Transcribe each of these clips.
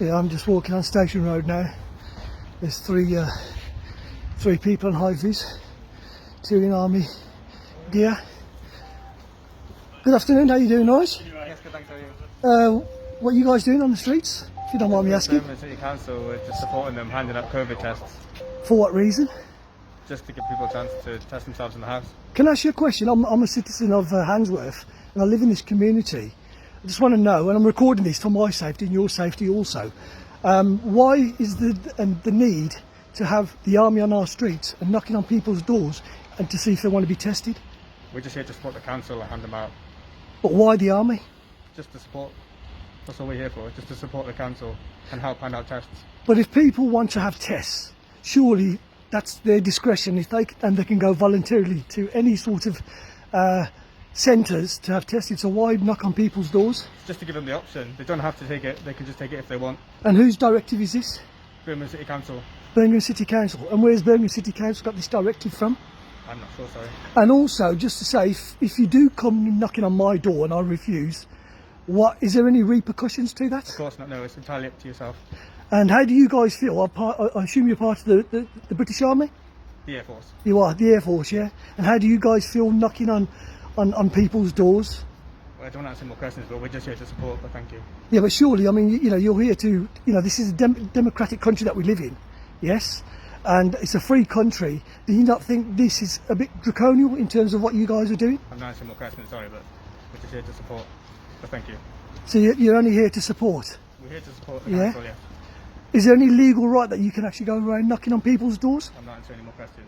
Yeah, I'm just walking on Station Road now. There's three people on high-vis, two in army gear. Good afternoon, how you doing, guys? Yes, good, thanks, how are you? What are you guys doing on the streets, if you don't mind me asking? The City Council, we're just supporting them, handing out COVID tests, For what reason? just to give people a chance to test themselves in the house. Can I ask you a question? I'm a citizen of Handsworth and I live in this community. I just want to know, and I'm recording this for my safety and your safety also, why is the need to have the army on our streets and knocking on people's doors and to see if they want to be tested? We're just here to support the council and hand them out. But why the army? Just to support. That's all we're here for, just to support the council and help hand out tests. But if people want to have tests, surely that's their discretion. If they can go voluntarily to any sort of centres to have tested. So why knock on people's doors? Just to give them the option. They don't have to take it, they can just take it if they want. And whose directive is this? Birmingham City Council. Birmingham City Council. And where's Birmingham City Council got this directive from? I'm not sure, sorry. And also, just to say, if you do come knocking on my door and I refuse, is there any repercussions to that? Of course not, no, it's entirely up to yourself. And how do you guys feel? I assume you're part of the British Army? The Air Force. You are, the Air Force, yeah? And how do you guys feel knocking on people's doors? Well, I don't want to answer more questions, but we're just here to support, but thank you. Yeah, but surely, I mean, you're here to, this is a democratic country that we live in, yes? And it's a free country. Do you not think this is a bit draconian in terms of what you guys are doing? I'm not answering more questions, sorry, but we're just here to support, but thank you. So you're only here to support? We're here to support the Yeah? council, yeah. Is there any legal right that you can actually go around knocking on people's doors? I'm not answering any more questions.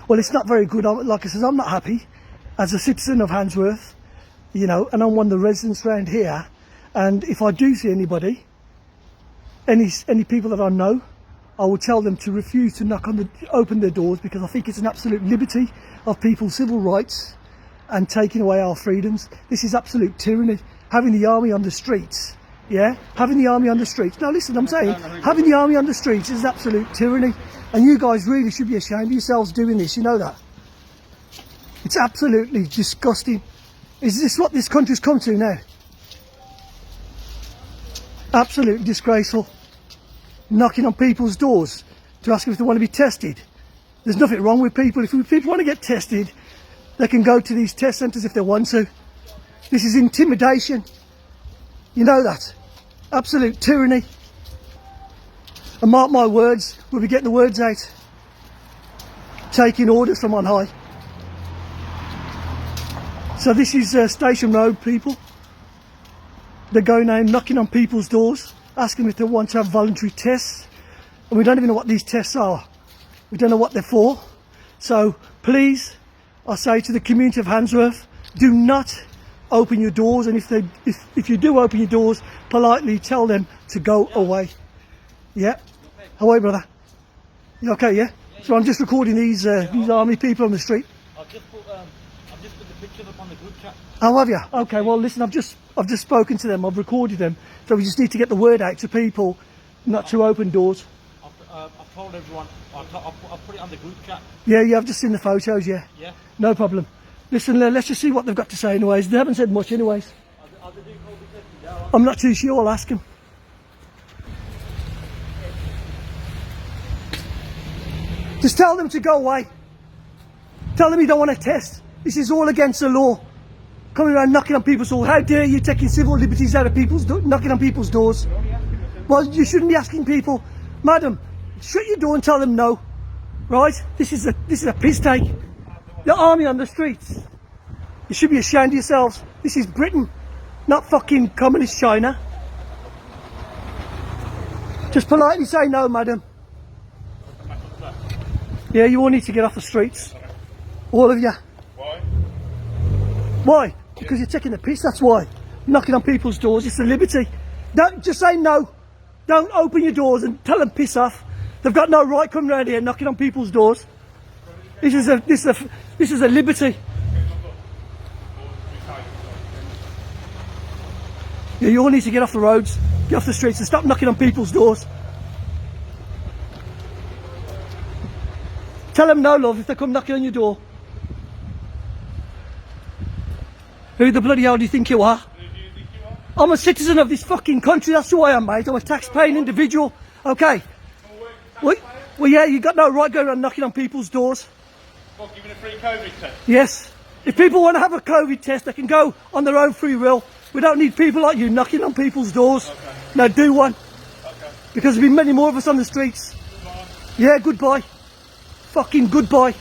Well, it's not very good. Like I said, I'm not happy as a citizen of Handsworth, and I'm one of the residents around here. And if I do see anybody, any people that I know, I will tell them to refuse to open their doors, because I think it's an absolute liberty of people's civil rights and taking away our freedoms. This is absolute tyranny. Having the army on the streets, yeah? Having the army on the streets. Now listen, I'm saying, having the army on the streets is absolute tyranny. And you guys really should be ashamed of yourselves doing this, you know that? It's absolutely disgusting. Is this what this country's come to now? Absolutely disgraceful. Knocking on people's doors to ask if they want to be tested. There's nothing wrong with people. If people want to get tested, they can go to these test centres if they want to. This is intimidation. You know that. Absolute tyranny. And mark my words, we'll be getting the words out. Taking orders from on high. So this is Station Road, people. They're going out knocking on people's doors, asking if they want to have voluntary tests. And we don't even know what these tests are. We don't know what they're for. So please, I say to the community of Handsworth, do not open your doors. And if you do open your doors, politely tell them to go away. Yeah? How are you, brother? You okay, yeah? So I'm just recording these army people on the street. I've just put the pictures up on the group chat. Oh, have you? Okay, well listen, I've just spoken to them, I've recorded them, so we just need to get the word out to people not to open doors. I've told everyone, I've put it on the group chat. Yeah, I've just seen the photos, yeah. Yeah. No problem. Listen, let's just see what they've got to say anyways. They haven't said much anyways. Are they doing COVID testing now? I'm not too sure, I'll ask them. Just tell them to go away. Tell them you don't want to test. This is all against the law. Coming around knocking on people's doors. How dare you taking civil liberties out of people's knocking on people's doors? Well, you shouldn't be asking people, madam, shut your door and tell them no. Right? This is a piss take. The army on the streets. You should be ashamed of yourselves. This is Britain, not fucking communist China. Just politely say no, madam. Yeah, you all need to get off the streets. All of you. Why? Why? Because you're taking the piss, that's why. Knocking on people's doors, it's a liberty. Don't just say no. Don't open your doors and tell them piss off. They've got no right coming around here knocking on people's doors. This is a liberty. Yeah, you all need to get off the roads, get off the streets and stop knocking on people's doors. Tell them no, love, if they come knocking on your door. Who the bloody hell do you think you are? Who do you think you are? I'm a citizen of this fucking country. That's who I am, mate. I'm a tax-paying individual. Okay. Well, yeah, you got no right going around knocking on people's doors. What, giving a free COVID test? Yes. If people want to have a COVID test, they can go on their own free will. We don't need people like you knocking on people's doors. Okay. Now do one. Okay. Because there'll be many more of us on the streets. Goodbye. Yeah, goodbye. Fucking goodbye.